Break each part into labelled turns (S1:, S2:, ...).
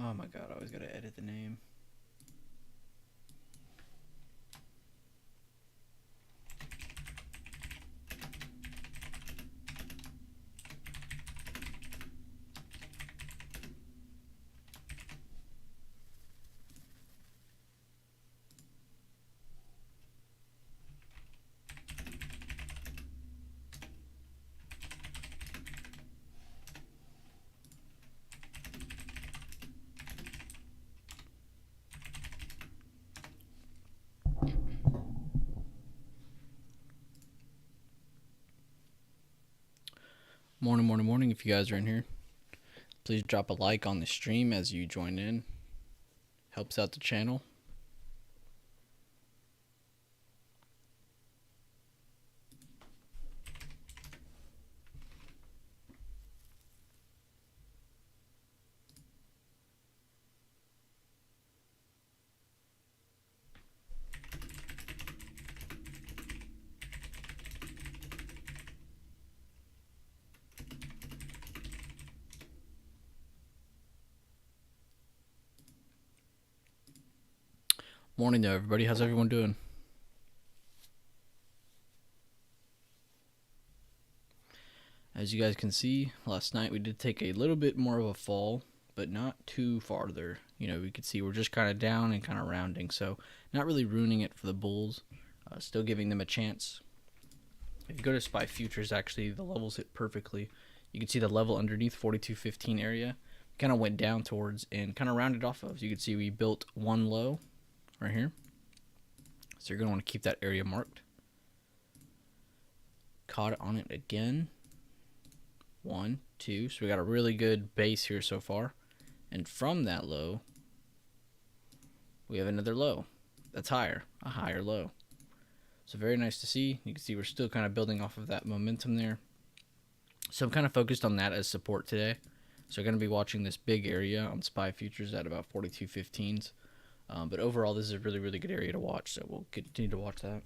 S1: Oh my god, I always gotta edit the name. Morning. If you guys are in here, please drop a like on the stream as you join in. Helps out the channel. Morning there, everybody. How's everyone doing? As you guys can see, last night we did take a little bit more of a fall, but not too farther. We could see we're just kind of down and kind of rounding, so not really ruining it for the bulls. Still giving them a chance. If you go to SPY Futures, actually, the levels hit perfectly. You can see the level underneath 4215 area kind of went down towards and kind of rounded off of. So you can see we built one low right here. So you're going to want to keep that area marked. Caught on it again. 1, 2. So we got a really good base here so far. And from that low, we have another low that's higher, a higher low. So very nice to see. You can see we're still kind of building off of that momentum there. So I'm kind of focused on that as support today. So we're going to be watching this big area on SPY Futures at about 42.15s. But overall, this is a really, really good area to watch, so we'll continue to watch that.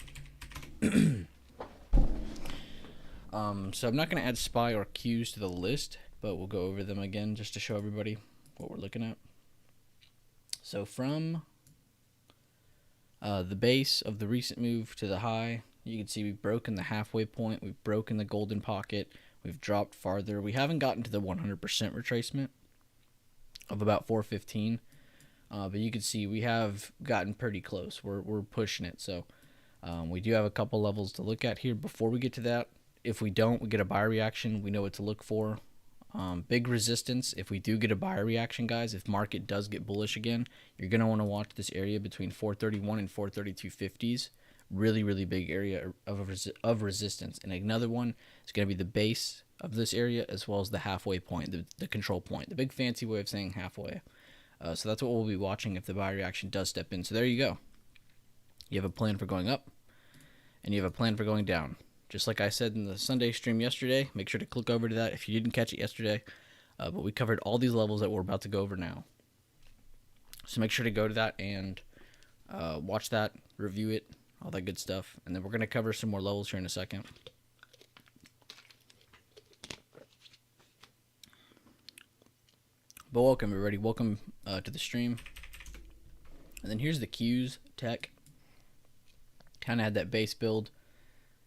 S1: So I'm not going to add SPY or Qs to the list, but we'll go over them again just to show everybody what we're looking at. So from the base of the recent move to the high, you can see we've broken the halfway point, we've broken the golden pocket, we've dropped farther. We haven't gotten to the 100% retracement of about 415. But you can see we have gotten pretty close. We're pushing it. So we do have a couple levels to look at here before we get to that. If we don't, we get a buy reaction. We know what to look for. Big resistance. If we do get a buy reaction, guys, if market does get bullish again, you're going to want to watch this area between 431 and 432.50s. Really, really big area of resistance. And another one is going to be the base of this area as well as the halfway point, the control point. The big fancy way of saying halfway. So that's what we'll be watching if the buy reaction does step in. So there you go. You have a plan for going up, and you have a plan for going down. Just like I said in the Sunday stream yesterday, make sure to click over to that if you didn't catch it yesterday. But we covered all these levels that we're about to go over now. So make sure to go to that and watch that, review it, all that good stuff. And then we're going to cover some more levels here in a second. But welcome, everybody. Welcome to the stream. And then here's the Qs tech. Kind of had that base build.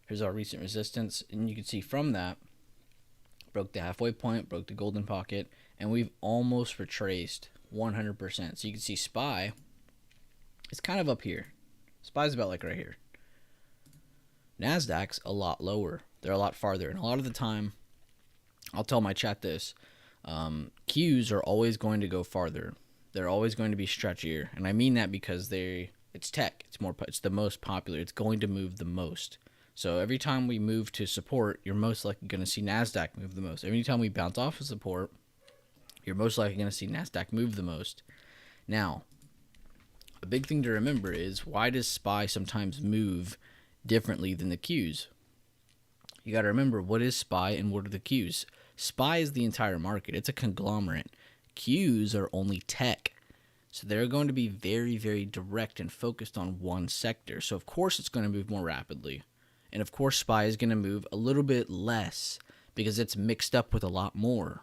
S1: Here's our recent resistance. And you can see from that, broke the halfway point, broke the golden pocket, and we've almost retraced 100%. So you can see SPY is kind of up here. SPY's about like right here. NASDAQ's a lot lower. They're a lot farther. And a lot of the time, I'll tell my chat this. Qs are always going to go farther. They're always going to be stretchier, and I mean that because it's tech. It's the most popular. It's going to move the most. So every time we move to support, you're most likely going to see NASDAQ move the most. Every time we bounce off of support, you're most likely going to see NASDAQ move the most. Now, a big thing to remember is why does SPY sometimes move differently than the Qs? You got to remember, what is SPY and what are the Qs? SPY is the entire market. It's a conglomerate. Qs are only tech. So they're going to be very, very direct and focused on one sector. So, of course, it's going to move more rapidly. And, of course, SPY is going to move a little bit less because it's mixed up with a lot more.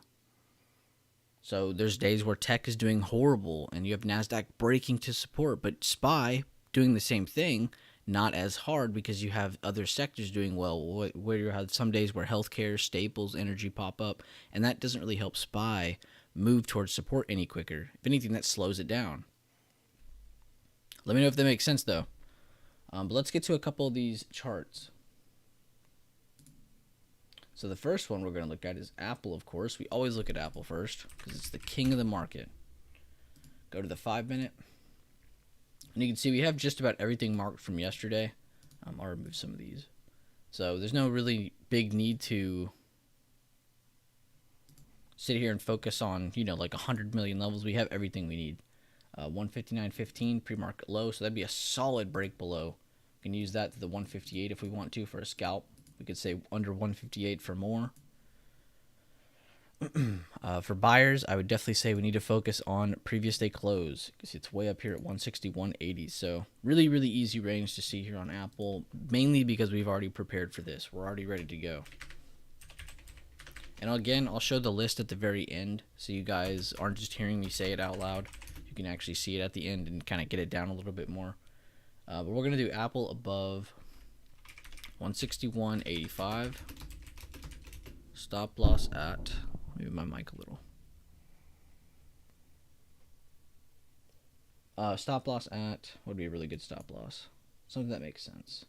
S1: So there's days where tech is doing horrible and you have NASDAQ breaking to support, but SPY doing the same thing, not as hard because you have other sectors doing well, where you have some days where healthcare, staples, energy pop up, and that doesn't really help SPY move towards support any quicker. If anything, that slows it down. Let me know if that makes sense, though. But let's get to a couple of these charts. So the first one we're going to look at is Apple, of course. We always look at Apple first because it's the king of the market. Go to the 5-minute. And you can see we have just about everything marked from yesterday. I'll remove some of these. So there's no really big need to sit here and focus on, like 100 million levels. We have everything we need. 159.15 pre-market low. So that'd be a solid break below. We can use that to the 158 if we want to for a scalp. We could say under 158 for more. For buyers, I would definitely say we need to focus on previous day close because it's way up here at 161.80. So really, really easy range to see here on Apple, mainly because we've already prepared for this. We're already ready to go. And again, I'll show the list at the very end so you guys aren't just hearing me say it out loud. You can actually see it at the end and kind of get it down a little bit more. But we're going to do Apple above 161.85. Stop loss at, move my mic a little. Stop loss at, what would be a really good stop loss? Something that makes sense.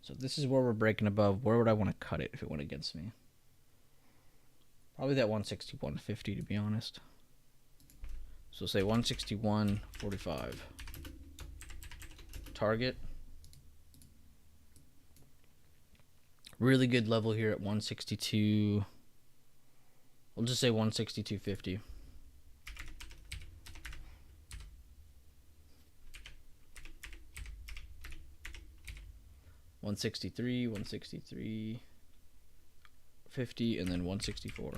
S1: So this is where we're breaking above. Where would I want to cut it if it went against me? Probably that 161.50 to be honest. So say 161.45. Target. Really good level here at 162. We'll just say 162.50. $163, $163.50, and then 164.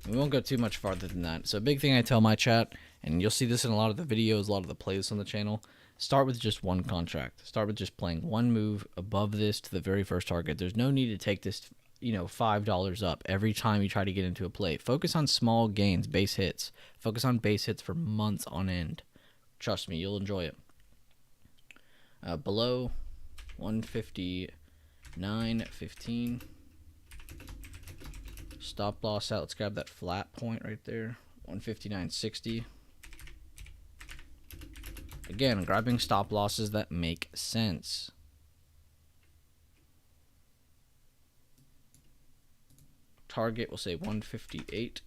S1: We won't go too much farther than that. So a big thing I tell my chat, and you'll see this in a lot of the videos, a lot of the playlists on the channel, start with just one contract. Start with just playing one move above this to the very first target. There's no need to take this, $5 up every time you try to get into a play. Focus on small gains, base hits. Focus on base hits for months on end. Trust me, you'll enjoy it. Below 159.15. Stop loss out. Let's grab that flat point right there. 159.60. Again, grabbing stop losses that make sense. Target, we'll say 158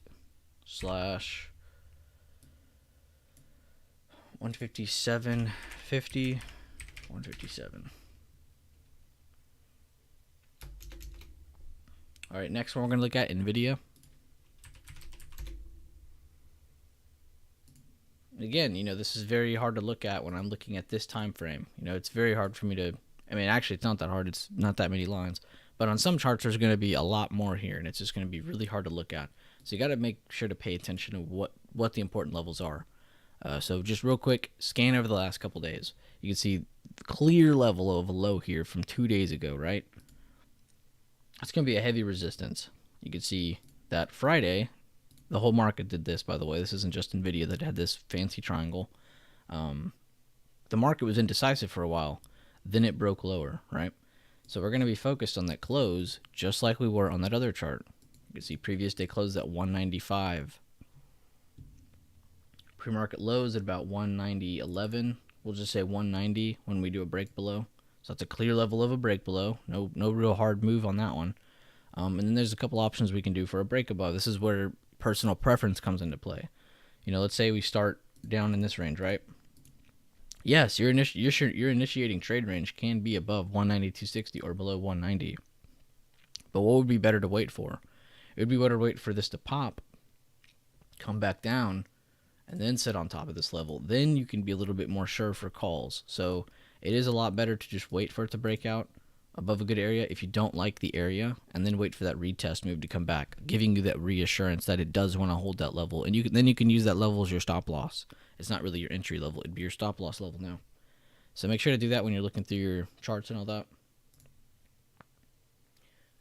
S1: slash 157.50. 157. All right, next one we're going to look at NVIDIA. Again, this is very hard to look at when I'm looking at this time frame. It's very hard for me to, actually it's not that hard. It's not that many lines. But on some charts, there's going to be a lot more here, and it's just going to be really hard to look at. So you got to make sure to pay attention to what the important levels are. So just real quick, scan over the last couple days. You can see the clear level of a low here from 2 days ago, right? It's going to be a heavy resistance. You can see that Friday, the whole market did this, by the way. This isn't just NVIDIA that had this fancy triangle. The market was indecisive for a while. Then it broke lower, right? So we're going to be focused on that close, just like we were on that other chart. You can see previous day closed at 195. Pre-market lows at about 190.11. We'll just say 190 when we do a break below. So that's a clear level of a break below. No real hard move on that one. And then there's a couple options we can do for a break above. This is where personal preference comes into play. Let's say we start down in this range, right? Yes, your initiating trade range can be above 192.60 or below 190. But what would be better to wait for? It would be better to wait for this to pop, come back down, and then sit on top of this level. Then you can be a little bit more sure for calls. So it is a lot better to just wait for it to break out above a good area if you don't like the area, and then wait for that retest move to come back, giving you that reassurance that it does want to hold that level. And then you can use that level as your stop loss. It's not really your entry level. It'd be your stop loss level now. So make sure to do that when you're looking through your charts and all that.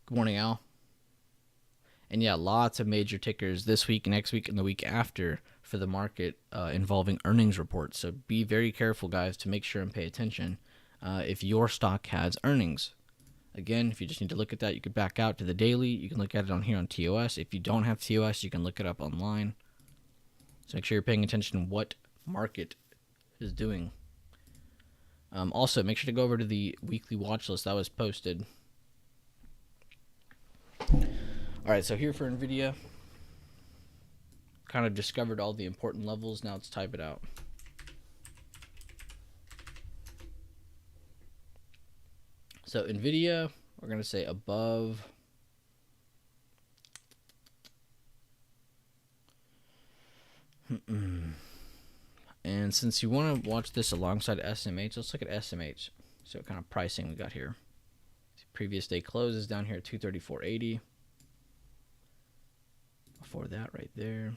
S1: Good morning, Al. And yeah, lots of major tickers this week, next week, and the week after for the market involving earnings reports. So be very careful, guys, to make sure and pay attention if your stock has earnings. Again, if you just need to look at that, you could back out to the daily. You can look at it on here on TOS. If you don't have TOS, you can look it up online. So make sure you're paying attention to what market is doing. Also, make sure to go over to the weekly watch list that was posted. All right, so here for NVIDIA, kind of discovered all the important levels. Now let's type it out. So NVIDIA, we're going to say above and since you want to watch this alongside SMH, let's look at SMH. So what kind of pricing we got here. Previous day closes down here at 234.80. Before that right there.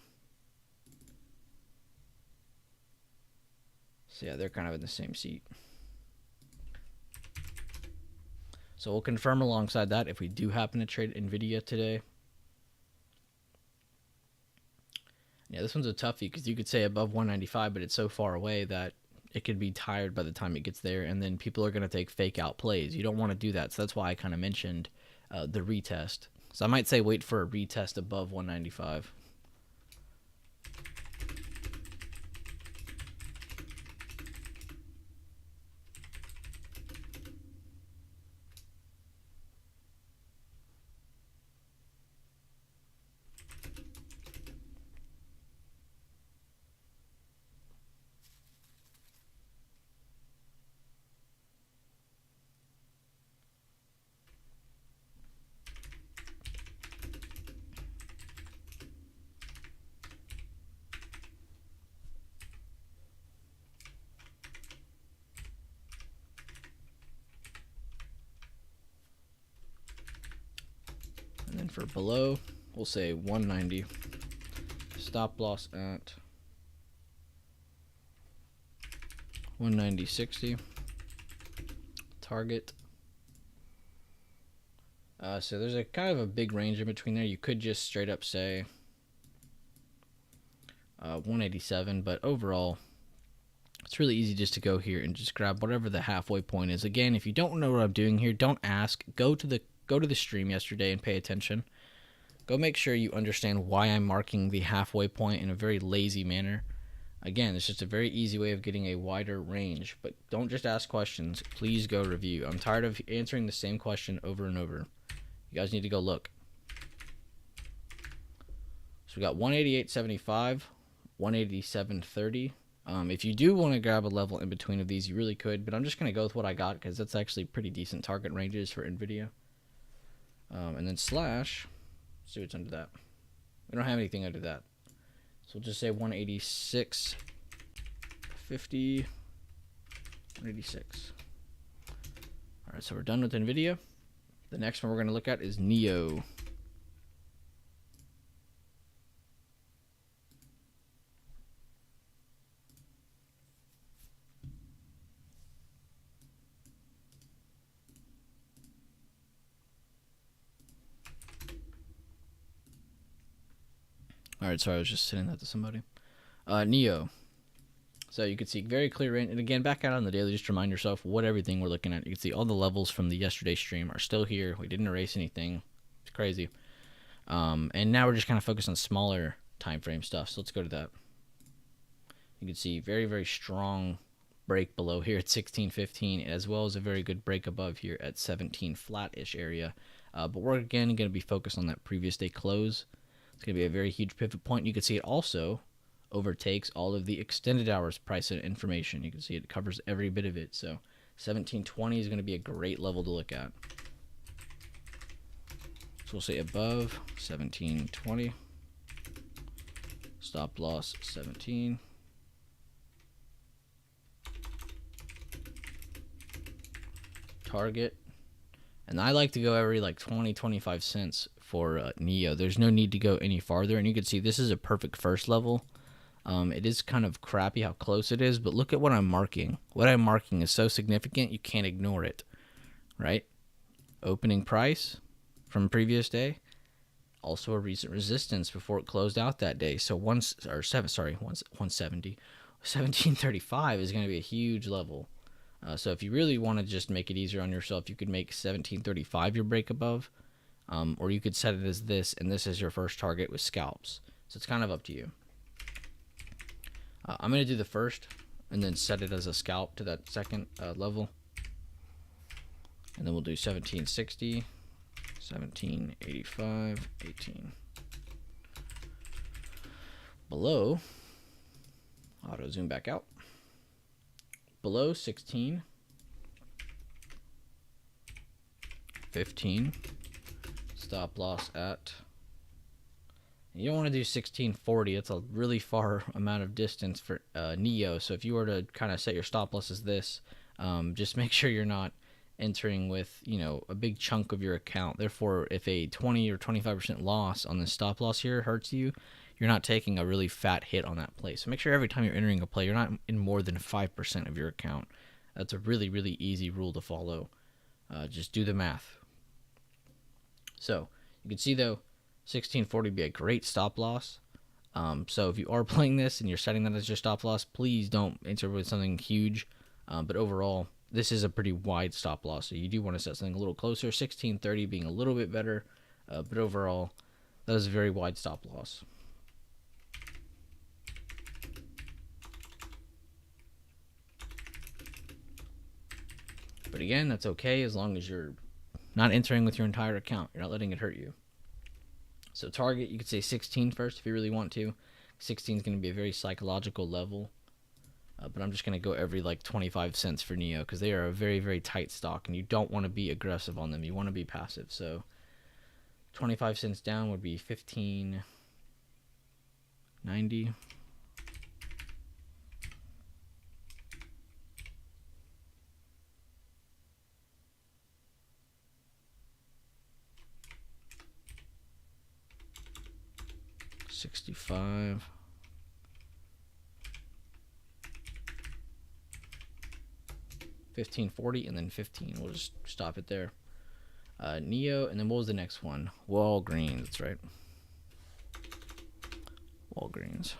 S1: So yeah, they're kind of in the same seat. So we'll confirm alongside that if we do happen to trade NVIDIA today. Yeah, this one's a toughie because you could say above 195, but it's so far away that it could be tired by the time it gets there, and then people are going to take fake out plays. You don't want to do that, so that's why I kind of mentioned the retest. So I might say wait for a retest above 195. And then for below, we'll say 190. Stop loss at 190.60. Target. So there's a kind of a big range in between there. You could just straight up say 187, but overall, it's really easy just to go here and just grab whatever the halfway point is. Again, if you don't know what I'm doing here, don't ask. Go to the stream yesterday and pay attention. Go make sure you understand why I'm marking the halfway point in a very lazy manner. Again, it's just a very easy way of getting a wider range, but don't just ask questions. Please go review. I'm tired of answering the same question over and over. You guys need to go look. So we got 188.75, 187.30. If you do want to grab a level in between of these, you really could, but I'm just going to go with what I got because that's actually pretty decent target ranges for NVIDIA. And then slash, see what's under that. We don't have anything under that. So we'll just say 186.50, 186. All right, so we're done with NVIDIA. The next one we're going to look at is NEO. All right, sorry, I was just sending that to somebody. NEO. So you can see very clear in, and again, back out on the daily, just remind yourself what everything we're looking at. You can see all the levels from the yesterday stream are still here. We didn't erase anything. It's crazy. And now we're just kind of focused on smaller time frame stuff. So let's go to that. You can see very, very strong break below here at 16.15, as well as a very good break above here at 17 flat-ish area. But we're again going to be focused on that previous day close. It's going to be a very huge pivot point. You can see it also overtakes all of the extended hours price information. You can see it covers every bit of it. So 1720 is going to be a great level to look at. So we'll say above 1720. Stop loss 17. Target. And I like to go every like 20-25 cents for NEO. There's no need to go any farther. And you can see this is a perfect first level. It is kind of crappy how close it is, but look at what I'm marking. What I'm marking is so significant you can't ignore it, right? Opening price from previous day, also a recent resistance before it closed out that day. So 170, 1735 is going to be a huge level. So if you really want to just make it easier on yourself, you could make 1735 your break above, or you could set it as this, and this is your first target with scalps. So it's kind of up to you. I'm going to do the first and then set it as a scalp to that second level. And then we'll do 1760, 1785, 18. Below, auto zoom back out. Below 16, 15, stop loss at, you don't want to do 1640. It's a really far amount of distance for Neo. So if you were to kind of set your stop loss as this, just make sure you're not entering with, you know, a big chunk of your account. Therefore, if a 20 or 25% loss on the stop loss here hurts you, you're not taking a really fat hit on that play. So make sure every time you're entering a play, you're not in more than 5% of your account. That's a really, really easy rule to follow. Just do the math. So you can see, though, 1640 would be a great stop loss. So if you are playing this and you're setting that as your stop loss, please don't enter with something huge. But overall, this is a pretty wide stop loss. So you do want to set something a little closer, 1630 being a little bit better. But overall, that is a very wide stop loss. But again, that's okay as long as you're not entering with your entire account. You're not letting it hurt you. So target, you could say 16 first if you really want to. 16 is going to be a very psychological level. But I'm just going to go every like 25 cents for Neo because they are a very, very tight stock, and you don't want to be aggressive on them. You want to be passive. So 25 cents down would be 15.90. $65. 1540 and then 15. We'll just stop it there. Neo, and then what was the next one? Walgreens. That's right. Walgreens.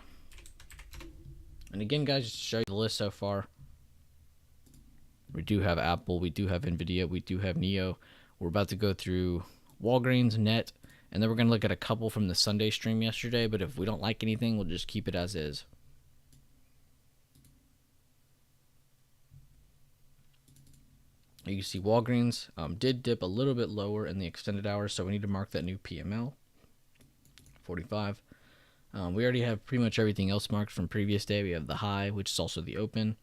S1: And again, guys, just to show you the list so far, we do have Apple, we do have Nvidia, we do have Neo. We're about to go through Walgreens, Net, and then we're going to look at a couple from the Sunday stream yesterday, but if we don't like anything, we'll just keep it as is. You can see Walgreens did dip a little bit lower in the extended hours, so we need to mark that new PML, 45. We already have pretty much everything else marked from previous day. We have the high, which is also the open.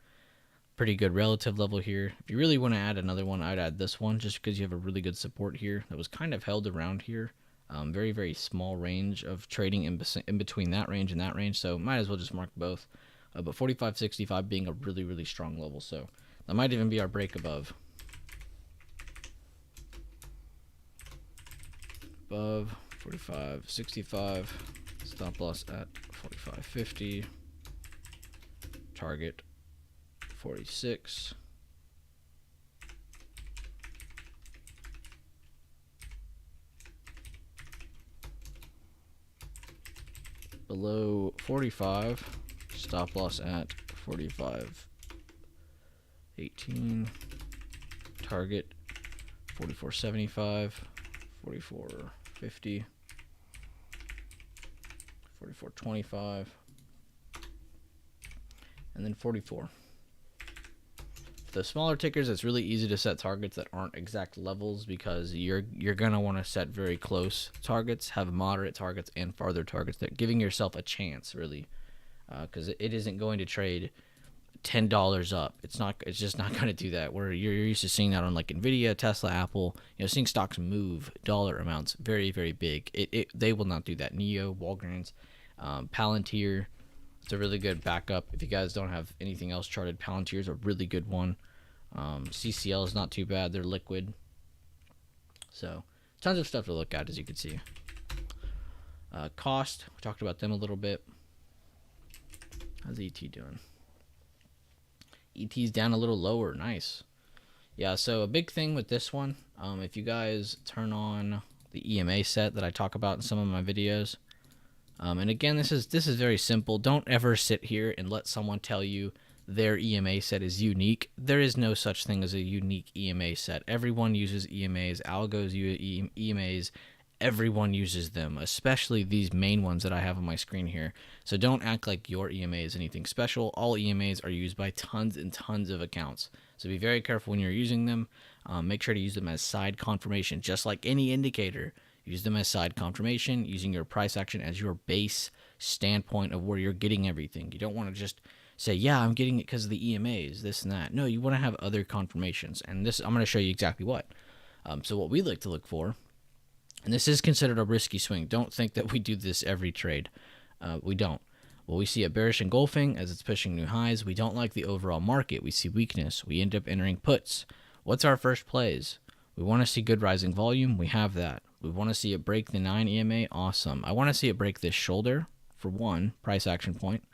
S1: Pretty good relative level here. If you really want to add another one, I'd add this one just because you have a really good support here that was kind of held around here. Very, very small range of trading in between that range and that range, so might as well just mark both. But 45.65 being a really, really strong level, so that might even be our break above. Above 45.65, stop loss at 45.50, target 46. Below 45, stop loss at 45.18, target 44.75, 44.50, 44.25, and then 44. The smaller tickers, it's really easy to set targets that aren't exact levels because you're gonna want to set very close targets, have moderate targets and farther targets. That giving yourself a chance really, because it isn't going to trade $10 up. It's just not going to do that. Where you're used to seeing that on like Nvidia, Tesla, Apple, seeing stocks move dollar amounts very, very big. They will not do that. Neo, Walgreens, Palantir, it's a really good backup. If you guys don't have anything else charted, Palantir is a really good one. CCL is not too bad. They're liquid. So tons of stuff to look at, as you can see. Cost, we talked about them a little bit. How's ET doing? ET's down a little lower. Nice. Yeah, so a big thing with this one, if you guys turn on the EMA set that I talk about in some of my videos. And again, this is very simple. Don't ever sit here and let someone tell you their EMA set is unique. There is no such thing as a unique EMA set. Everyone uses EMAs. Algos use EMAs. Everyone uses them, especially these main ones that I have on my screen here. So don't act like your EMA is anything special. All EMAs are used by tons and tons of accounts. So be very careful when you're using them. Make sure to use them as side confirmation, just like any indicator. Use them as side confirmation, using your price action as your base standpoint of where you're getting everything. You don't want to just say, yeah, I'm getting it because of the EMAs, this and that. No, you want to have other confirmations. And this, I'm going to show you exactly what. So what we like to look for, and this is considered a risky swing. Don't think that we do this every trade. We don't. Well, we see a bearish engulfing as it's pushing new highs. We don't like the overall market. We see weakness. We end up entering puts. What's our first plays? We want to see good rising volume. We have that. We want to see it break the 9 EMA. Awesome. I want to see it break this shoulder for one price action point,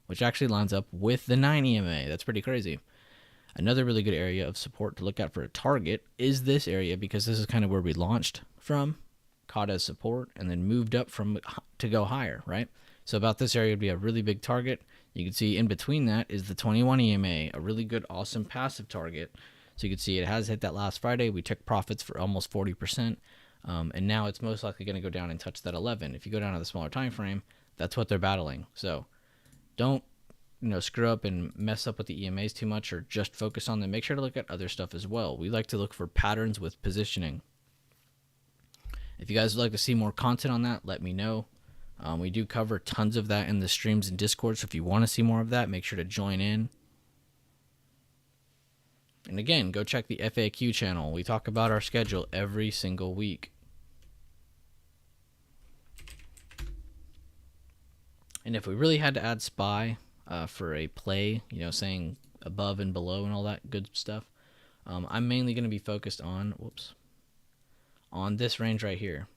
S1: which actually lines up with the 9 EMA. That's pretty crazy. Another really good area of support to look at for a target is this area, because this is kind of where we launched from, caught as support, and then moved up from to go higher, right? So about this area would be a really big target. You can see in between that is the 21 EMA, a really good, awesome passive target. So you can see it has hit that last Friday. We took profits for almost 40%. And now it's most likely going to go down and touch that 11. If you go down to the smaller time frame, that's what they're battling. So don't screw up and mess up with the EMAs too much, or just focus on them. Make sure to look at other stuff as well. We like to look for patterns with positioning. If you guys would like to see more content on that, let me know. We do cover tons of that in the streams and Discord, so if you want to see more of that, make sure to join in. And again, go check the FAQ channel. We talk about our schedule every single week. And if we really had to add SPY for a play, saying above and below and all that good stuff, I'm mainly going to be focused on, on this range right here,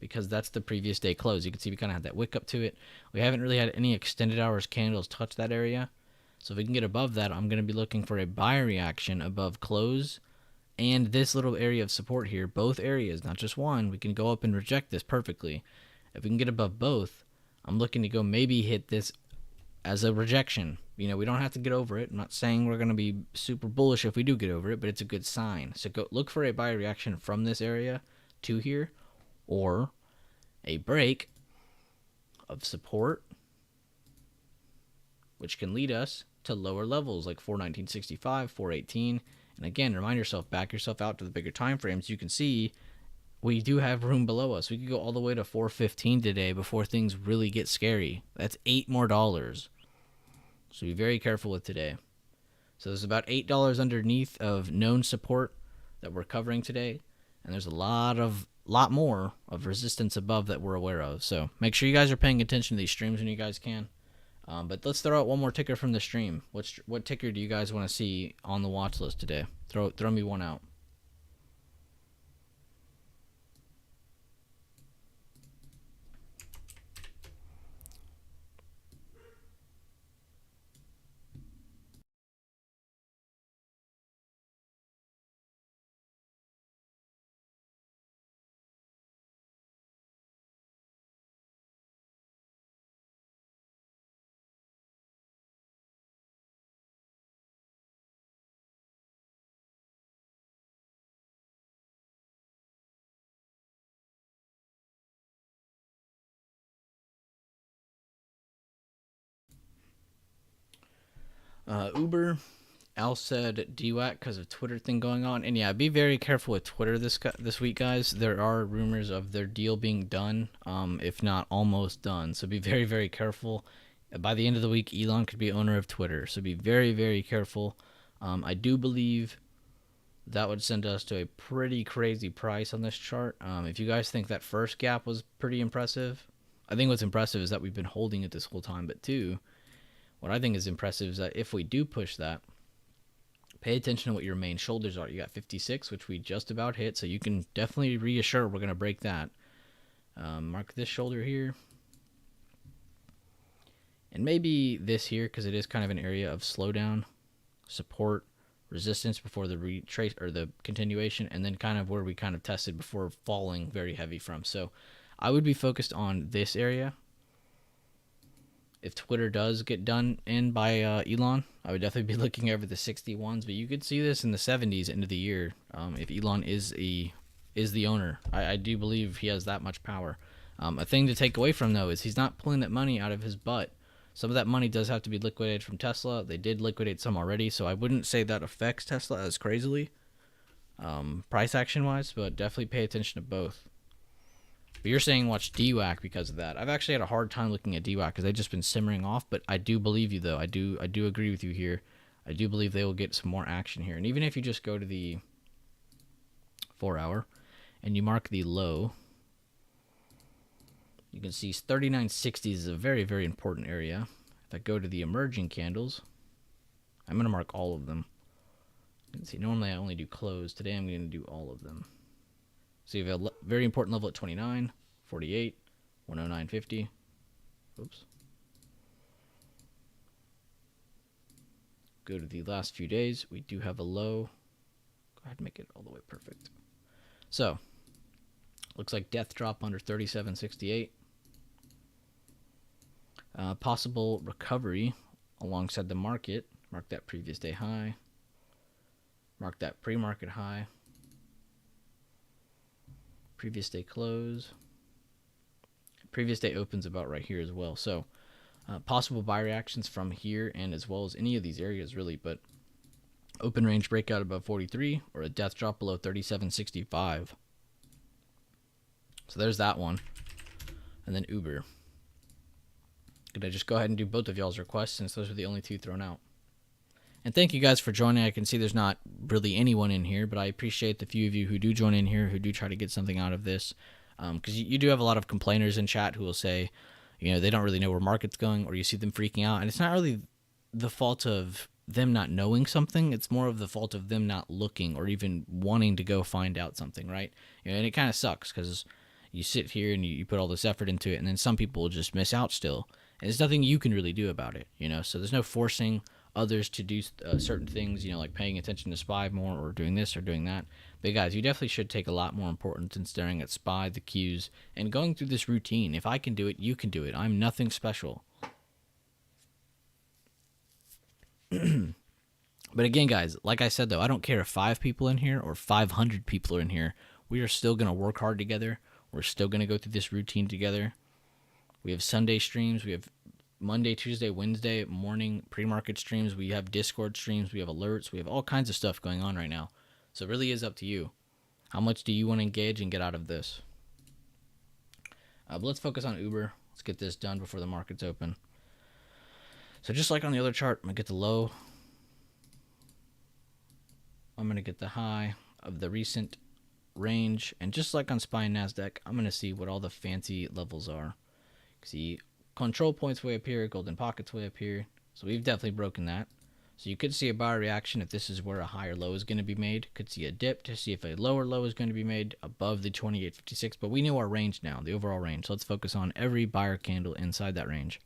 S1: because that's the previous day close. You can see we kind of had that wick up to it. We haven't really had any extended hours candles touch that area. So if we can get above that, I'm going to be looking for a buy reaction above close and this little area of support here. Both areas, not just one. We can go up and reject this perfectly. If we can get above both, I'm looking to go maybe hit this as a rejection. We don't have to get over it. I'm not saying we're going to be super bullish if we do get over it, but it's a good sign. So go look for a buy reaction from this area to here, or a break of support, which can lead us to lower levels like 419.65, 418. And again, remind yourself, back yourself out to the bigger time frames. You can see we do have room below us. We could go all the way to 415 today before things really get scary. That's $8 more. So be very careful with today. So there's about $8 underneath of known support that we're covering today, and there's a lot more of resistance above that we're aware of. So make sure you guys are paying attention to these streams when you guys can. But let's throw out one more ticker from the stream. What ticker do you guys want to see on the watch list today? Throw me one out. Uber. Al said DWAC because of Twitter thing going on. And yeah, be very careful with Twitter this week, guys. There are rumors of their deal being done, if not almost done. So be very, very careful. By the end of the week, Elon could be owner of Twitter. So be very, very careful. I do believe that would send us to a pretty crazy price on this chart. If you guys think that first gap was pretty impressive, I think what's impressive is that we've been holding it this whole time. But two, what I think is impressive is that if we do push that, pay attention to what your main shoulders are. You got 56, which we just about hit, so you can definitely reassure we're going to break that. Mark this shoulder here. And maybe this here, because it is kind of an area of slowdown, support, resistance before the retrace or the continuation, and then kind of where we kind of tested before falling very heavy from. So I would be focused on this area. If Twitter does get done in by Elon, I would definitely be looking over the 61s, but you could see this in the 70s end of the year if Elon is the owner. I do believe he has that much power. A thing to take away from, though, is he's not pulling that money out of his butt. Some of that money does have to be liquidated from Tesla. They did liquidate some already, so I wouldn't say that affects Tesla as crazily, price action-wise, but definitely pay attention to both. But you're saying watch DWAC because of that. I've actually had a hard time looking at DWAC because they've just been simmering off, but I do believe you, though. I do agree with you here. I do believe they will get some more action here. And even if you just go to the 4-hour and you mark the low, you can see 3960 is a very, very important area. If I go to the emerging candles, I'm going to mark all of them. You can see normally I only do close. Today I'm going to do all of them. So you have a very important level at 29, 48, 109.50. Oops. Go to the last few days. We do have a low. Go ahead and make it all the way perfect. So, looks like death drop under 37.68. Possible recovery alongside the market. Mark that previous day high. Mark that pre-market high. Previous day close. Previous day opens about right here as well. So possible buy reactions from here and as well as any of these areas really, but open range breakout above 43 or a death drop below 37.65. So there's that one. And then Uber. Could I just go ahead and do both of y'all's requests since those are the only two thrown out? And thank you guys for joining. I can see there's not really anyone in here, but I appreciate the few of you who do join in here, who do try to get something out of this. Because you do have a lot of complainers in chat who will say, you know, they don't really know where market's going, or you see them freaking out. And it's not really the fault of them not knowing something. It's more of the fault of them not looking or even wanting to go find out something, right? You know, and it kind of sucks because you sit here and you put all this effort into it, and then some people will just miss out still. And there's nothing you can really do about it, you know? So there's no forcing others to do certain things, you know, like paying attention to SPY more or doing this or doing that. But guys, you definitely should take a lot more importance in staring at SPY, the cues, and going through this routine. If I can do it, you can do it. I'm nothing special. But again, guys, like I said, though, I don't care if 5 people in here or 500 people are in here. We are still going to work hard together. We're still going to go through this routine together. We have Sunday streams. We have Monday, Tuesday, Wednesday morning pre-market streams. We have Discord streams. We have alerts. We have all kinds of stuff going on right now. So it really is up to you. How much do you want to engage and get out of this? But let's focus on Uber. Let's get this done before the markets open. So just like on the other chart, I'm going to get the low. I'm going to get the high of the recent range. And just like on SPY and NASDAQ, I'm going to see what all the fancy levels are. See, control points way up here, golden pockets way up here. So we've definitely broken that. So you could see a buyer reaction if this is where a higher low is going to be made. Could see a dip to see if a lower low is going to be made above the 28.56. But we know our range now, the overall range. So let's focus on every buyer candle inside that range.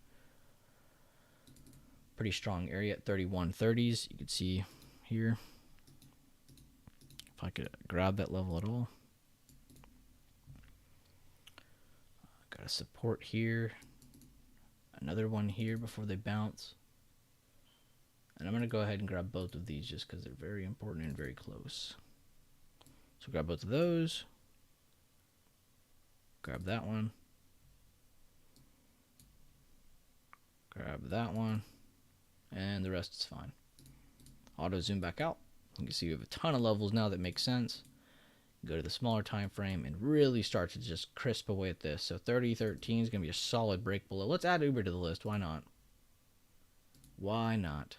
S1: Pretty strong area at 31.30s. You can see here. If I could grab that level at all. Got a support here. Another one here before they bounce. And I'm going to go ahead and grab both of these just because they're very important and very close. So grab both of those. Grab that one. Grab that one. And the rest is fine. Auto zoom back out. You can see we have a ton of levels now that make sense. Go to the smaller time frame and really start to just crisp away at this. So 30.13 is going to be a solid break below. Let's add Uber to the list. Why not? Why not?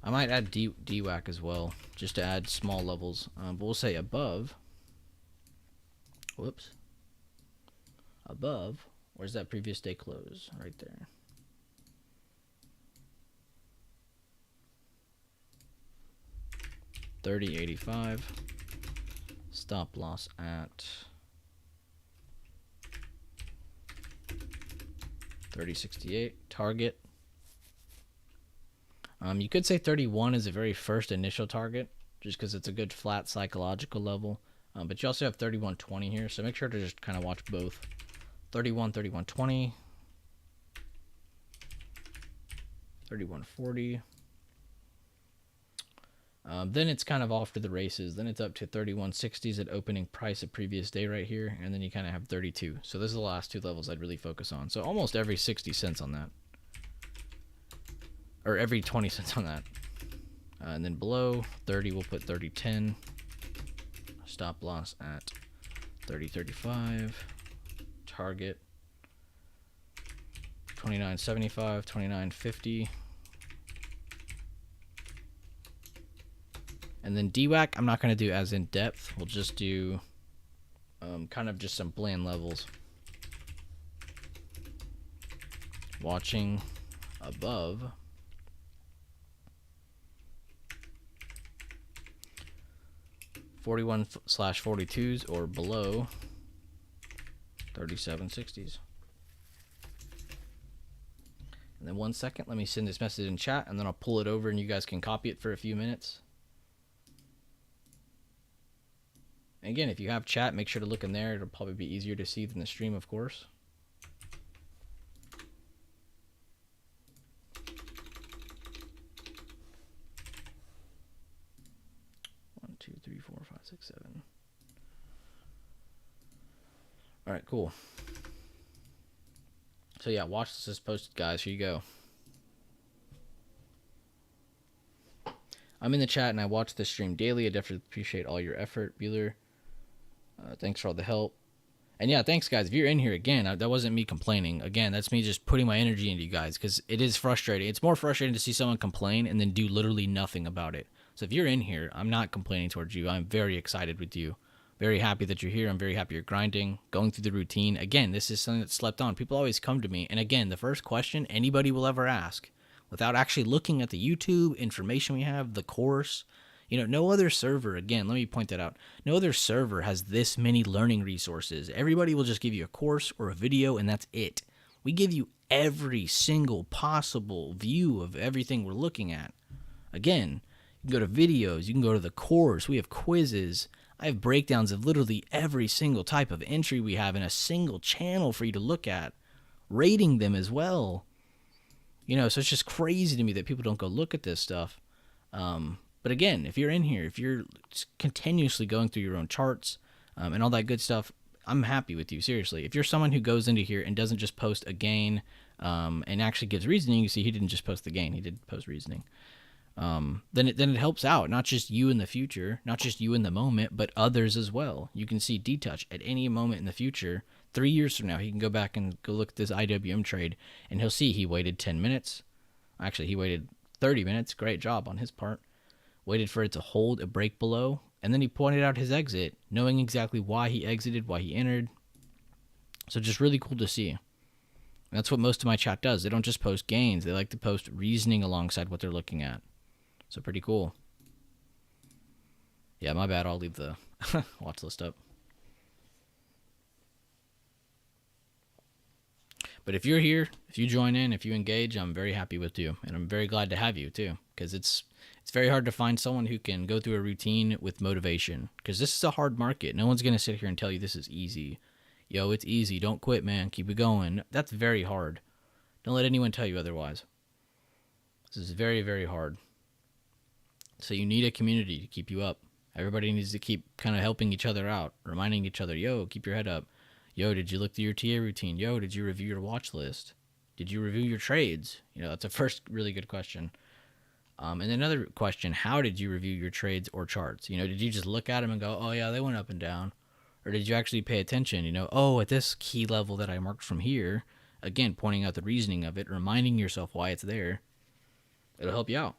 S1: I might add DWAC as well, just to add small levels. But we'll say above. Whoops. Above. Where's that previous day close? Right there. $30.85. Stop loss at 30.68. Target. You could say 31 is a very first initial target, just because it's a good flat psychological level. But you also have 31.20 here, so make sure to just kind of watch both. 31, 31.20, 31.40. Then it's kind of off to the races. Then it's up to 31.60s at opening price of previous day right here, and then you kind of have 32. So this is the last two levels I'd really focus on. So almost every 60 cents on that, or every 20 cents on that. And then below 30, we'll put 30.10. Stop loss at 30.35. Target 29.75, 29.50. And then DWAC, I'm not going to do as in depth. We'll just do kind of just some bland levels. Watching above 41/42s or below 37.60s. And then 1 second, let me send this message in chat, and then I'll pull it over and you guys can copy it for a few minutes. And again, if you have chat, make sure to look in there. It'll probably be easier to see than the stream, of course. One, two, three, four, five, six, seven. All right, cool. So yeah, watch this is posted, guys. Here you go. I'm in the chat and I watch this stream daily. I definitely appreciate all your effort, Bueller. Thanks for all the help. And yeah, thanks, guys. If you're in here, again, that wasn't me complaining. Again, that's me just putting my energy into you guys, because it is frustrating. It's more frustrating to see someone complain and then do literally nothing about it. So if you're in here, I'm not complaining towards you. I'm very excited with you. Very happy that you're here. I'm very happy you're grinding, going through the routine. Again, this is something that's slept on. People always come to me. And again, the first question anybody will ever ask, without actually looking at the YouTube information we have, the course, you know, no other server, again, let me point that out. No other server has this many learning resources. Everybody will just give you a course or a video, and that's it. We give you every single possible view of everything we're looking at. Again, you can go to videos, you can go to the course, we have quizzes. I have breakdowns of literally every single type of entry we have in a single channel for you to look at, rating them as well. You know, so it's just crazy to me that people don't go look at this stuff. But again, if you're in here, if you're continuously going through your own charts and all that good stuff, I'm happy with you, seriously. If you're someone who goes into here and doesn't just post a gain and actually gives reasoning, you see he didn't just post the gain, he did post reasoning. Then it helps out, not just you in the future, not just you in the moment, but others as well. You can see D-Touch at any moment in the future. 3 years from now, he can go back and go look at this IWM trade, and he'll see he waited 10 minutes. Actually, he waited 30 minutes. Great job on his part. Waited for it to hold a break below, and then he pointed out his exit, knowing exactly why he exited, why he entered. So just really cool to see. And that's what most of my chat does. They don't just post gains. They like to post reasoning alongside what they're looking at. So pretty cool. Yeah, my bad. I'll leave the watch list up. But if you're here, if you join in, if you engage, I'm very happy with you. And I'm very glad to have you too, because it's very hard to find someone who can go through a routine with motivation, because this is a hard market. No one's going to sit here and tell you this is easy. Yo, it's easy. Don't quit, man. Keep it going. That's very hard. Don't let anyone tell you otherwise. This is very, very hard. So you need a community to keep you up. Everybody needs to keep kind of helping each other out, reminding each other, yo, keep your head up. Yo, did you look through your TA routine? Yo, did you review your watch list? Did you review your trades? You know, that's a first really good question. And another question, how did you review your trades or charts? You know, did you just look at them and go, oh yeah, they went up and down? Or did you actually pay attention? You know, oh, at this key level that I marked from here, again, pointing out the reasoning of it, reminding yourself why it's there. It'll help you out.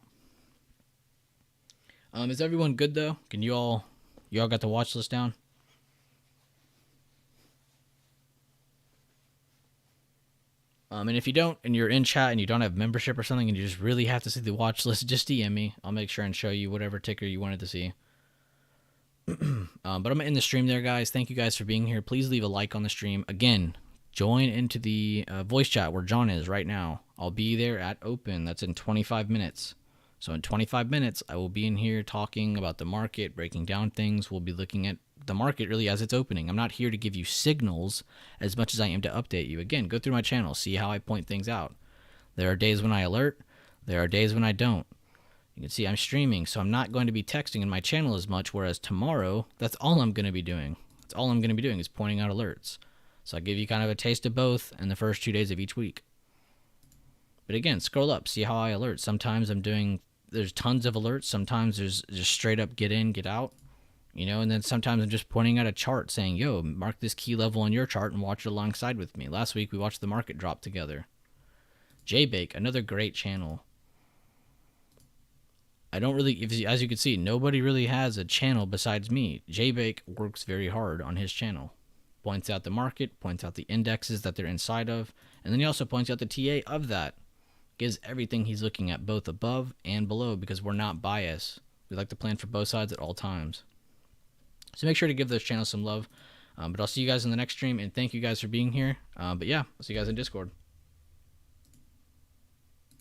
S1: Is everyone good though? Can you all got the watch list down? And if you don't, and you're in chat and you don't have membership or something, and you just really have to see the watch list, just DM me. I'll make sure and show you whatever ticker you wanted to see. But I'm in the stream there, guys. Thank you guys for being here. Please leave a like on the stream. Again, join into the voice chat where John is right now. I'll be there at open. That's in 25 minutes. So in 25 minutes, I will be in here talking about the market, breaking down things. We'll be looking at the market really as it's opening. I'm not here to give you signals as much as I am to update you. Again, go through my channel, see how I point things out. There are days when I alert. There are days when I don't. You can see I'm streaming, so I'm not going to be texting in my channel as much, whereas tomorrow, that's all I'm going to be doing. That's all I'm going to be doing is pointing out alerts. So I'll give you kind of a taste of both in the first 2 days of each week. But again, scroll up, see how I alert. Sometimes there's tons of alerts. Sometimes there's just straight up get in, get out. And then sometimes I'm just pointing out a chart saying, yo, mark this key level on your chart and watch it alongside with me. Last week we watched the market drop together. JBake, another great channel. I don't really, as you can see, nobody really has a channel besides me. JBake works very hard on his channel. Points out the market, points out the indexes that they're inside of, and then he also points out the TA of that. Gives everything he's looking at both above and below because we're not biased. We like to plan for both sides at all times. So make sure to give those channels some love. But I'll see you guys in the next stream, and thank you guys for being here. But yeah, I'll see you guys in Discord.